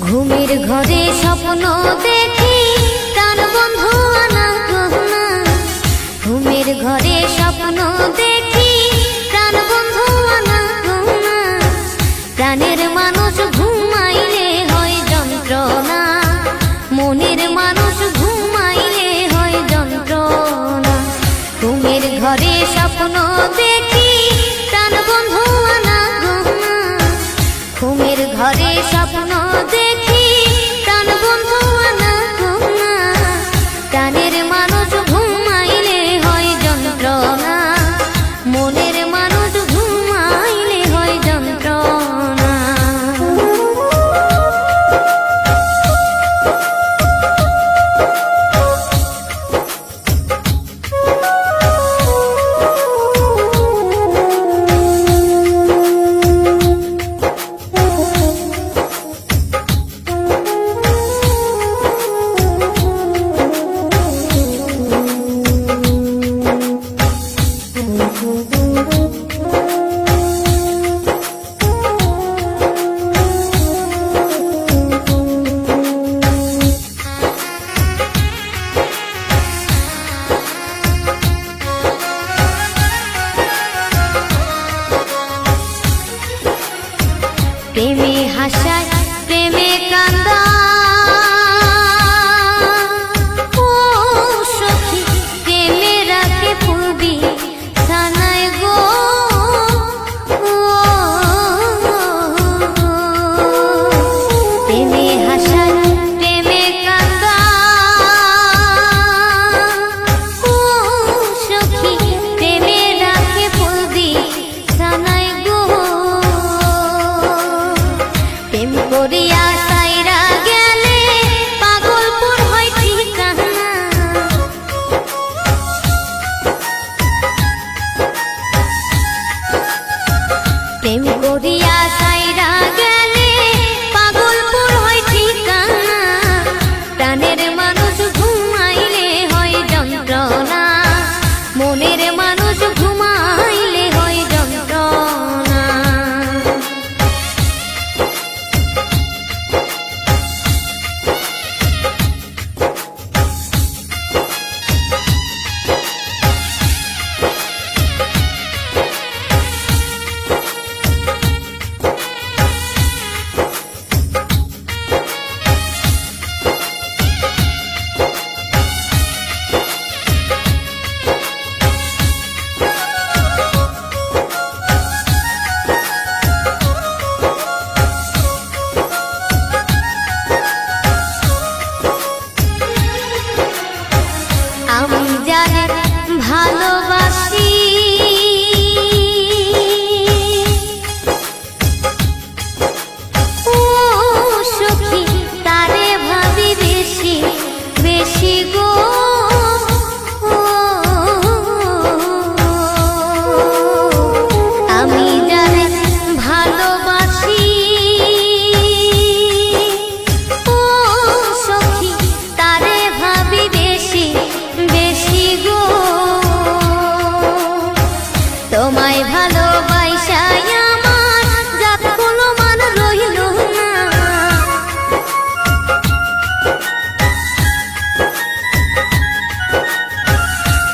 ঘুমের ঘরে স্বপ্ন দেখি প্রাণ বন্ধু আনা গহনা। ঘুমের ঘরে স্বপ্ন দেখি প্রাণ বন্ধু আনা গহনা। প্রাণের মানুষ ঘুমাইলে হয় যন্ত্রণা, মনের মানুষ ঘুমাইলে হয় যন্ত্রণা। ঘুমের ঘরে স্বপ্ন দেখি প্রাণ বন্ধু আনা গহনা। ঘুমের ঘরে স্বপ্ন দেখি প্রাণ বন্ধু আনা গহনা। প্রাণের মানুষ ঘুমাইলে হয় যন্ত্রণা, মনের মানুষ ঘুমাইলে হয় যন্ত্রণা। প্রেমে হাসায় প্রেমে কান্দা, ও সখী প্রেমে রাখে ফুলবি সানায় গো। প্রেমে হাসায় প্রেমে কান্দা, ও সখী প্রেমে রাখে ফুলবি সানায় গো। প্রেম করিয়া সাইরা গেলে পাগলপুর হয় ঠিকানা। প্রেম করিয়া সাইরা গেলে পাগলপুর হয় ঠিকানা। প্রাণের মানুষ ঘুমাইলে হয় যন্ত্রণা, মনের মানুষ ঘুমাইলে হয় যন্ত্রণা। আমি যারে ভালোবাসি, ও সখী তারে ভাবি বেশি বেশি গো। আমি যারে ভালোবাসি, ও সখী তারে ভাবি বেশি বেশি গো। তোমায় ভালোবাসায় আমার জাত কোনো মান রইল না।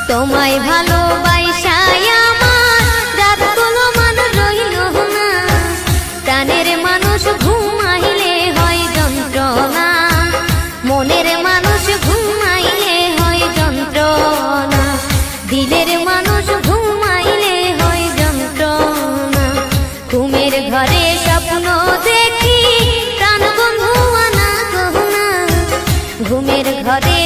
তোমায় ভালোবাসায় আমার জাত কোনো মান রইল না। প্রাণের মানুষ ঘুমাইলে হয় যন্ত্রণা, মনের মানুষ ঘুমাইলে হয় যন্ত্রণা। দিলের মানুষ ঘুমাইলে হয় যন্ত্রণা। ঘুমের ঘরে স্বপ্ন দেখি প্রাণ বন্ধু আনা গহনা। ঘুমের ঘরে